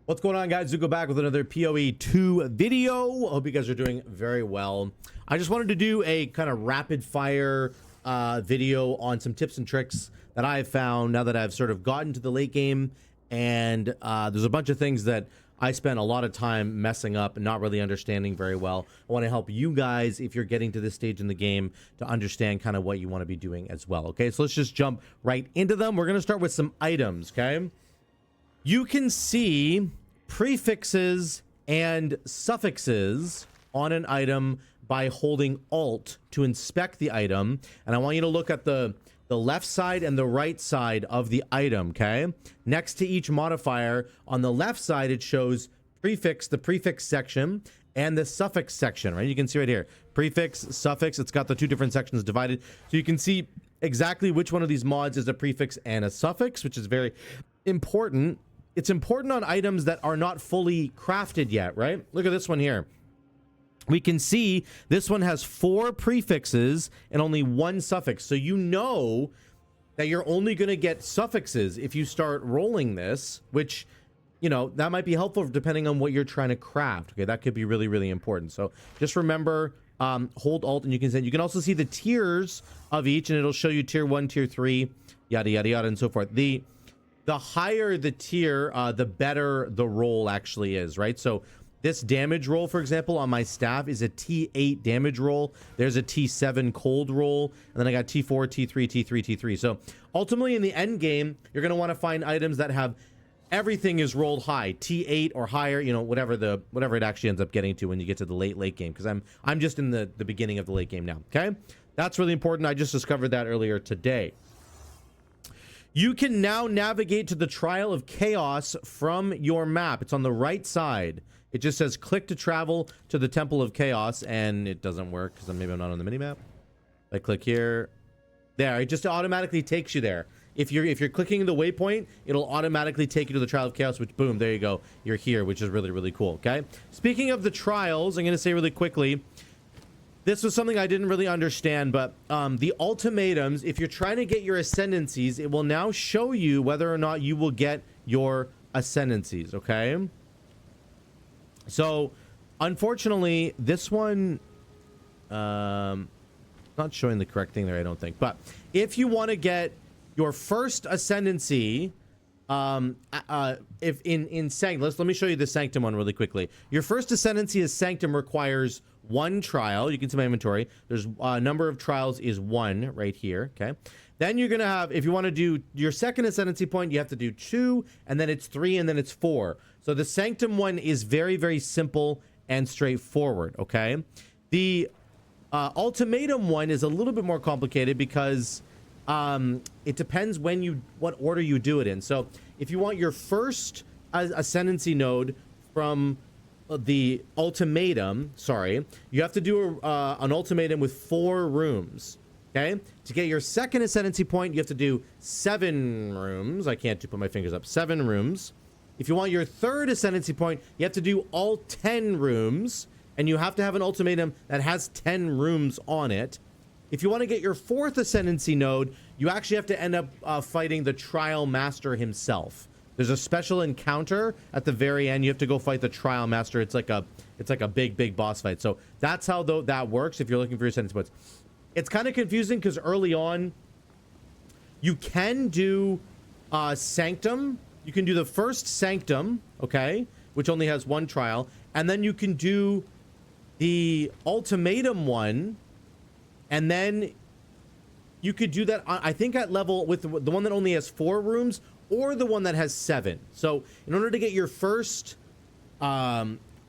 What's going on, guys? Zuko back with another PoE 2 video. I hope you guys are doing very well. I just wanted to do a kind of rapid fire video on some tips and tricks that I've found now that I've sort of gotten to the late game, and there's a bunch of things that I spent a lot of time messing up and not really understanding very well. I want to help you guys, if you're getting to this stage in the game, to understand kind of what you want to be doing as well. Okay, so let's just jump right into them. We're going to start with some items. Okay, you can see prefixes and suffixes on an item by holding Alt to inspect the item. And I want you to look at the left side and the right side of the item, okay? Next to each modifier, on the left side, it shows prefix, the prefix section, and the suffix section, right? You can see right here, prefix, suffix, it's got the two different sections divided. So you can see exactly which one of these mods is a prefix and a suffix, which is very important. It's important on items that are not fully crafted yet, right? Look at this one here. We can see this one has 4 prefixes and only 1 suffix. So you know that you're only going to get suffixes if you start rolling this, which, you know, that might be helpful depending on what you're trying to craft. Okay, that could be really, really important. So just remember, hold Alt and you can send. You can also see the tiers of each, and it'll show you tier 1, tier 3, yada, yada, yada, and so forth. The higher the tier, the better the roll actually is, right? So this damage roll, for example, on my staff is a T8 damage roll. There's a T7 cold roll. And then I got T4, T3, T3, T3. So ultimately in the end game, you're going to want to find items that have everything is rolled high, T8 or higher, you know, whatever it actually ends up getting to when you get to the late game. Because I'm just in the beginning of the late game now, okay? That's really important. I just discovered that earlier today. You can now navigate to the Trial of Chaos from your map. It's on the right side. It just says click to travel to the Temple of Chaos, and it doesn't work because maybe I'm not on the minimap. I click here. There, it just automatically takes you there. If you're clicking the waypoint, it'll automatically take you to the Trial of Chaos, which boom, there you go. You're here, which is really, really cool, okay? Speaking of the trials, I'm going to say really quickly, this was something I didn't really understand, but the ultimatums, if you're trying to get your ascendancies, it will now show you whether or not you will get your ascendancies, okay? So, unfortunately, this one, not showing the correct thing there, I don't think. But if you want to get your first ascendancy, if in Sanctum, let me show you the Sanctum one really quickly. Your first ascendancy as Sanctum requires 1 trial. You can see my inventory. There's a number of trials is 1 right here. Okay. Then you're going to have, if you want to do your second ascendancy point, you have to do 2, and then it's 3, and then it's 4. So the Sanctum one is very, very simple and straightforward. Okay. The ultimatum one is a little bit more complicated because it depends what order you do it in. So if you want your first ascendancy node from the ultimatum, you have to do an ultimatum with 4 rooms. Okay, to get your second ascendancy point, you have to do 7 rooms. I can't put my fingers up. 7 rooms. If you want your third ascendancy point, you have to do all 10 rooms, and you have to have an ultimatum that has 10 rooms on it. If you want to get your fourth ascendancy node, you actually have to end up fighting the trial master himself. There's a special encounter at the very end. You have to go fight the trial master. It's like a big boss fight. So that's how that works if you're looking for your ascendancy points. It's kind of confusing because early on, you can do Sanctum. You can do the first Sanctum, okay, which only has 1 trial, and then you can do the ultimatum one, and then you could do that, I think, at level with the one that only has 4 rooms or the one that has 7. So in order to get your first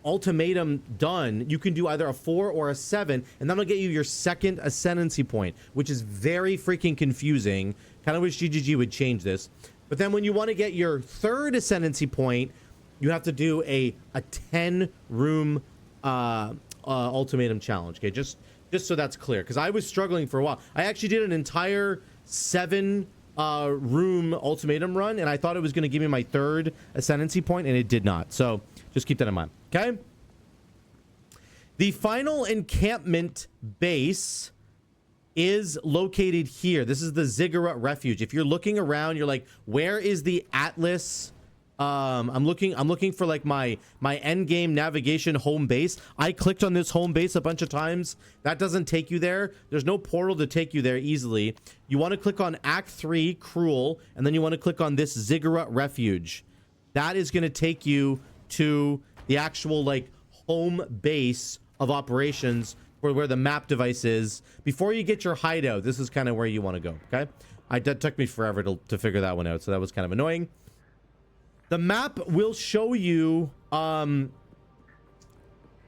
ultimatum done, you can do either a 4 or a 7, and that'll get you your second ascendancy point, which is very freaking confusing. Kind of wish GGG would change this. But then when you want to get your third ascendancy point, you have to do a 10 room ultimatum challenge. Okay, just so that's clear, because I was struggling for a while. I actually did an entire 7 room ultimatum run, and I thought it was going to give me my third ascendancy point, and it did not. So just keep that in mind. Okay. The final encampment base is located here. This is the Ziggurat Refuge. If you're looking around, you're like, where is the Atlas I'm looking for like my end game navigation home base. I clicked on this home base a bunch of times. That doesn't take you there. There's no portal to take you there easily. You want to click on Act 3 Cruel, and then you want to click on this Ziggurat Refuge. That is going to take you to the actual like home base of operations where the map device is. Before you get your hideout, this is kind of where you want to go. Okay, that took me forever to figure that one out, so that was kind of annoying. The map will show you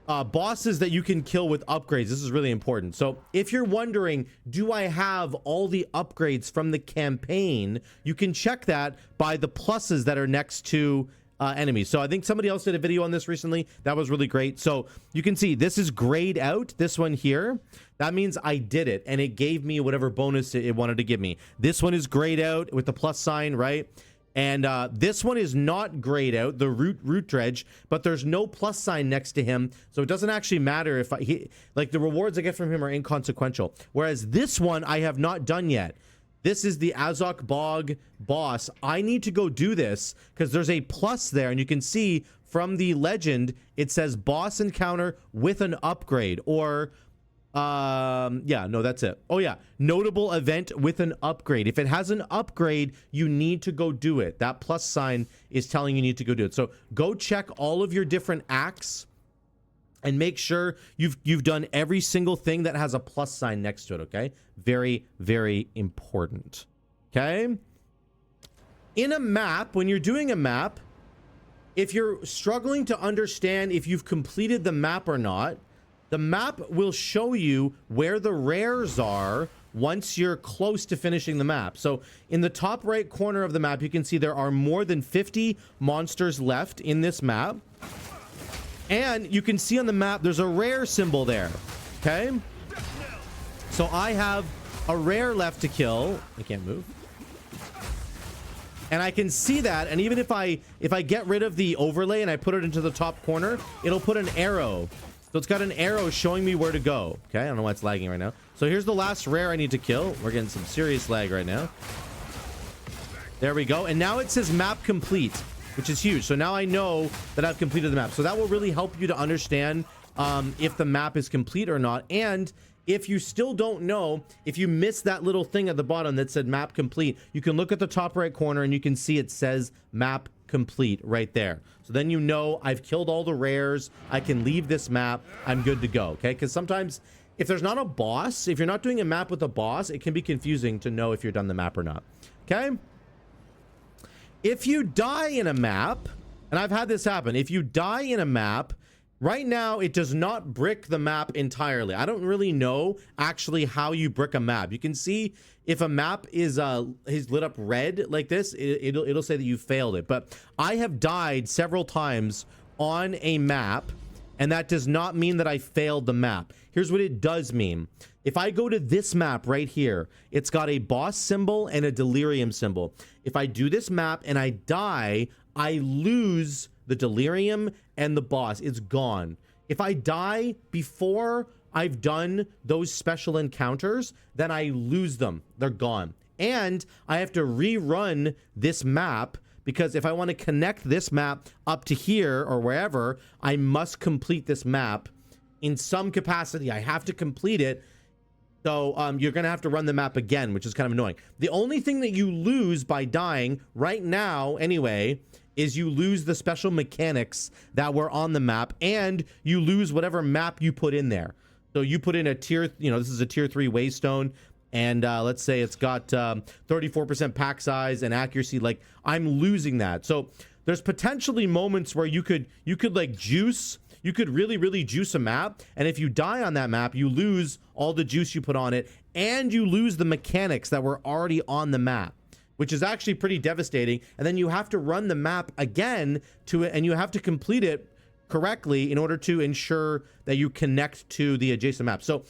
bosses that you can kill with upgrades. This is really important. So if you're wondering, do I have all the upgrades from the campaign, you can check that by the pluses that are next to enemies. So I think somebody else did a video on this recently. That was really great. So you can see this is grayed out, this one here. That means I did it, and it gave me whatever bonus it wanted to give me. This one is grayed out with the plus sign, right? And this one is not grayed out, the root dredge, but there's no plus sign next to him, so it doesn't actually matter if like the rewards I get from him are inconsequential. Whereas this one I have not done yet. This is the Azok Bog boss. I need to go do this because there's a plus there, and you can see from the legend it says boss encounter with an upgrade, or yeah, no, that's it. Oh yeah, notable event with an upgrade. If it has an upgrade, you need to go do it. That plus sign is telling you need to go do it. So go check all of your different acts and make sure you've done every single thing that has a plus sign next to it. Okay, very, very important. Okay, in a map, when you're doing a map, if you're struggling to understand if you've completed the map or not, the map will show you where the rares are once you're close to finishing the map. So in the top right corner of the map, you can see there are more than 50 monsters left in this map. And you can see on the map, there's a rare symbol there. Okay? So I have a rare left to kill. I can't move. And I can see that, and even if I get rid of the overlay and I put it into the top corner, it'll put an arrow. So it's got an arrow showing me where to go. Okay, I don't know why it's lagging right now. So here's the last rare I need to kill. We're getting some serious lag right now. There we go. And now it says map complete, which is huge. So now I know that I've completed the map. So that will really help you to understand if the map is complete or not. And if you still don't know, if you missed that little thing at the bottom that said map complete, you can look at the top right corner and you can see it says map complete right there. So then you know I've killed all the rares. I can leave this map. I'm good to go. Okay, because sometimes if there's not a boss, if you're not doing a map with a boss, it can be confusing to know if you're done the map or not. Okay, if you die in a map, and I've had this happen, if you die in a map, right now it does not brick the map entirely. I don't really know actually how you brick a map. You can see if a map is lit up red like this, it'll say that you failed it. But I have died several times on a map, and that does not mean that I failed the map. Here's what it does mean. If I go to this map right here, it's got a boss symbol and a delirium symbol. If I do this map and I die, I lose the delirium and the boss. It's gone. If I die before I've done those special encounters, then I lose them. They're gone. And I have to rerun this map, because if I want to connect this map up to here or wherever, I must complete this map in some capacity. I have to complete it. So you're going to have to run the map again, which is kind of annoying. The only thing that you lose by dying right now anyway is you lose the special mechanics that were on the map, and you lose whatever map you put in there. So you put in a tier, this is a tier 3 Waystone, and let's say it's got 34% pack size and accuracy. Like, I'm losing that. So there's potentially moments where you could like juice. You could really juice a map, and if you die on that map, you lose all the juice you put on it, and you lose the mechanics that were already on the map, which is actually pretty devastating. And then you have to run the map again and you have to complete it correctly in order to ensure that you connect to the adjacent map. So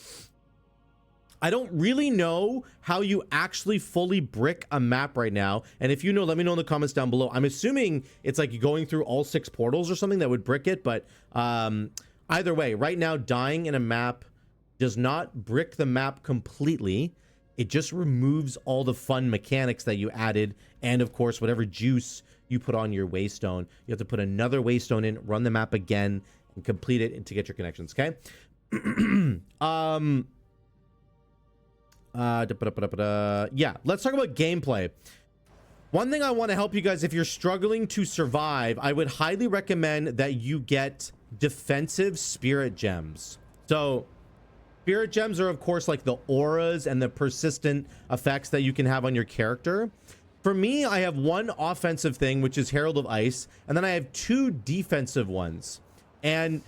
I don't really know how you actually fully brick a map right now. And if you know, let me know in the comments down below. I'm assuming it's like going through all 6 portals or something that would brick it. But either way, right now, dying in a map does not brick the map completely. It just removes all the fun mechanics that you added. And of course, whatever juice you put on your waystone. You have to put another waystone in, run the map again, and complete it to get your connections. Okay. Yeah, let's talk about gameplay. One thing I want to help you guys, if you're struggling to survive, I would highly recommend that you get defensive spirit gems. So spirit gems are, of course, like the auras and the persistent effects that you can have on your character. For me, I have one offensive thing, which is Herald of Ice, and then I have two defensive ones. And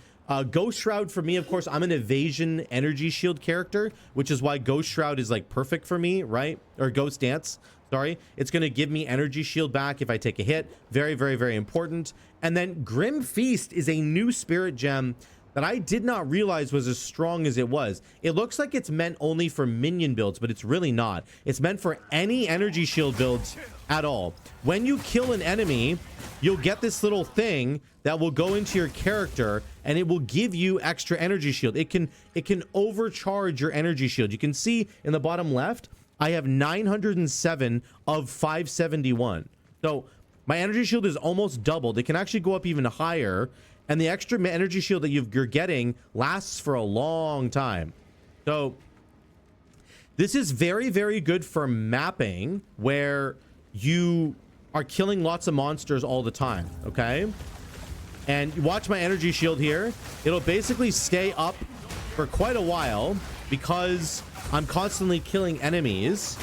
Ghost Shroud for me, of course, I'm an evasion energy shield character, which is why Ghost Shroud is like perfect for me, right? Or Ghost Dance, sorry. It's going to give me energy shield back if I take a hit. Very, very, very important. And then Grim Feast is a new spirit gem that I did not realize was as strong as it was. It looks like it's meant only for minion builds, but it's really not. It's meant for any energy shield builds at all. When you kill an enemy, you'll get this little thing that will go into your character and it will give you extra energy shield. It can overcharge your energy shield. You can see in the bottom left, I have 907 of 571. So my energy shield is almost doubled. It can actually go up even higher. And the extra energy shield that you're getting lasts for a long time. So this is very, very good for mapping where you are killing lots of monsters all the time, okay? And you watch my energy shield here. It'll basically stay up for quite a while because I'm constantly killing enemies.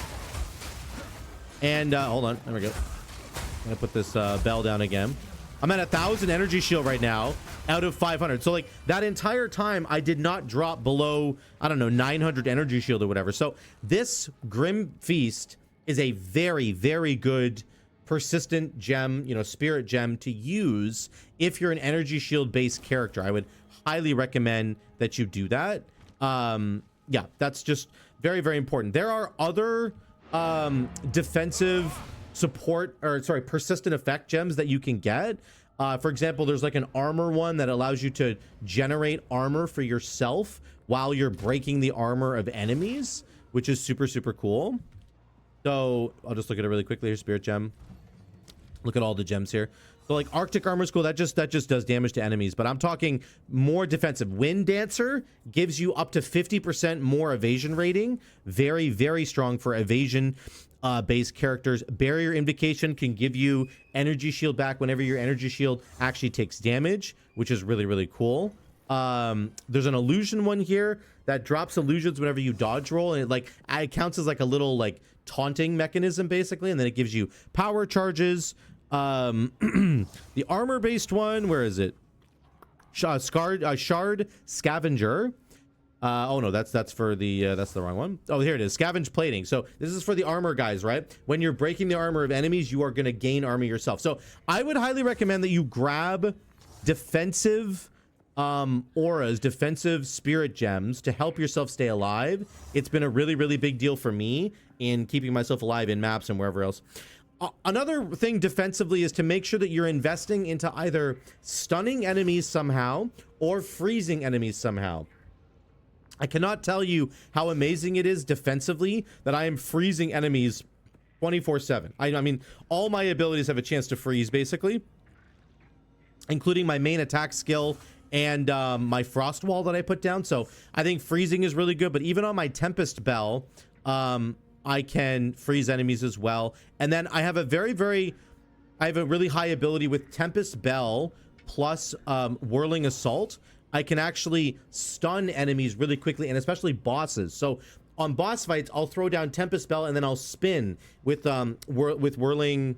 And hold on, there we go. I'm gonna put this bell down again. I'm at 1,000 energy shield right now out of 500. So like that entire time I did not drop below, I don't know, 900 energy shield or whatever. So this Grim Feast is a very, very good persistent gem, you know, spirit gem to use if you're an energy shield based character. I would highly recommend that you do that. Yeah, that's just very, very important. There are other defensive support, or sorry, persistent effect gems that you can get. For example, there's like an armor one that allows you to generate armor for yourself while you're breaking the armor of enemies, which is super, super cool. So I'll just look at it really quickly here. Spirit gem. Look at all the gems here. So like Arctic armor is cool. That just does damage to enemies, but I'm talking more defensive. Wind Dancer gives you up to 50% more evasion rating. Very, very strong for evasion based characters. Barrier Invocation can give you energy shield back whenever your energy shield actually takes damage, which is really, really cool. There's an illusion one here that drops illusions whenever you dodge roll, and it counts as like a little like taunting mechanism basically, and then it gives you power charges. The armor based one, where is it? Shard Scavenger. Oh no, that's for the that's the wrong one. Oh, here it is. Scavenge plating. So this is for the armor guys, right? When you're breaking the armor of enemies, you are going to gain armor yourself. So I would highly recommend that you grab defensive auras, defensive spirit gems to help yourself stay alive. It's been a really, really big deal for me in keeping myself alive in maps and wherever else. Another thing defensively is to make sure that you're investing into either stunning enemies somehow or freezing enemies somehow. I cannot tell you how amazing it is defensively that I am freezing enemies 24/7. I mean, all my abilities have a chance to freeze basically, including my main attack skill and my frost wall that I put down. So I think freezing is really good, but even on my Tempest Bell, I can freeze enemies as well. And then I have a I have a really high ability with Tempest Bell plus Whirling Assault. I can actually stun enemies really quickly, and especially bosses. So on boss fights, I'll throw down Tempest Bell and then I'll spin with Whirling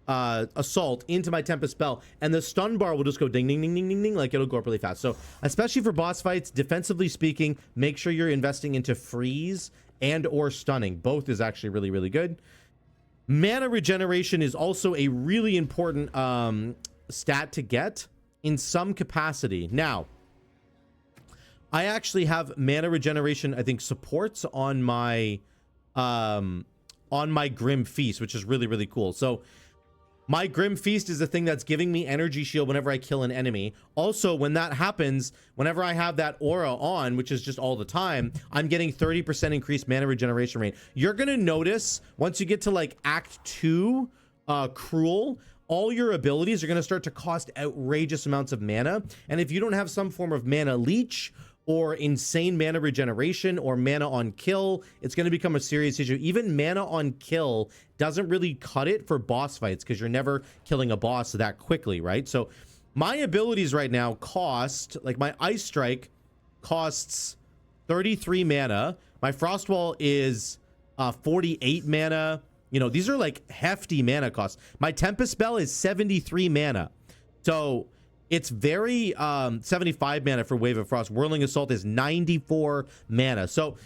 Assault into my Tempest Bell, and the stun bar will just go ding, ding, ding, ding, ding, ding, like it'll go up really fast. So especially for boss fights, defensively speaking, make sure you're investing into freeze and or stunning. Both is actually really, really good. Mana regeneration is also a really important stat to get in some capacity. Now, I actually have mana regeneration, I think, supports on my Grim Feast, which is really, really cool. So my Grim Feast is the thing that's giving me energy shield whenever I kill an enemy. Also, when that happens, whenever I have that aura on, which is just all the time, I'm getting 30% increased mana regeneration rate. You're going to notice once you get to like Act 2, Cruel, all your abilities are going to start to cost outrageous amounts of mana. And if you don't have some form of mana leech or insane mana regeneration or mana on kill, it's going to become a serious issue. Even mana on kill doesn't really cut it for boss fights because you're never killing a boss that quickly, right? So my abilities right now cost, like my Ice Strike costs 33 mana. My Frost Wall is 48 mana. You know, these are like hefty mana costs. My Tempest Spell is 73 mana. So it's very 75 mana for Wave of Frost. Whirling Assault is 94 mana. So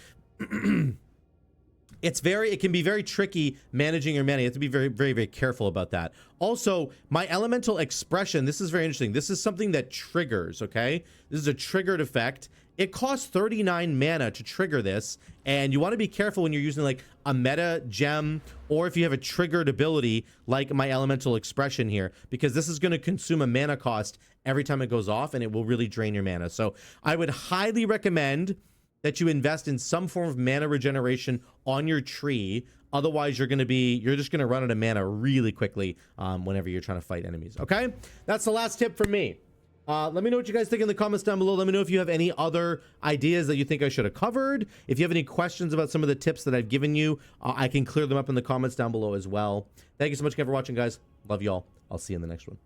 it can be very tricky managing your mana. You have to be very, very, very careful about that. Also, my Elemental Expression, this is very interesting. This is something that triggers, okay? This is a triggered effect. It costs 39 mana to trigger this, and you want to be careful when you're using like a meta gem or if you have a triggered ability like my Elemental Expression here, because this is going to consume a mana cost every time it goes off, and it will really drain your mana. So I would highly recommend that you invest in some form of mana regeneration on your tree. Otherwise, you're just going to run out of mana really quickly whenever you're trying to fight enemies. Okay, that's the last tip from me. Let me know what you guys think in the comments down below. Let me know if you have any other ideas that you think I should have covered. If you have any questions about some of the tips that I've given you, I can clear them up in the comments down below as well. Thank you so much again for watching, guys. Love you all. I'll see you in the next one.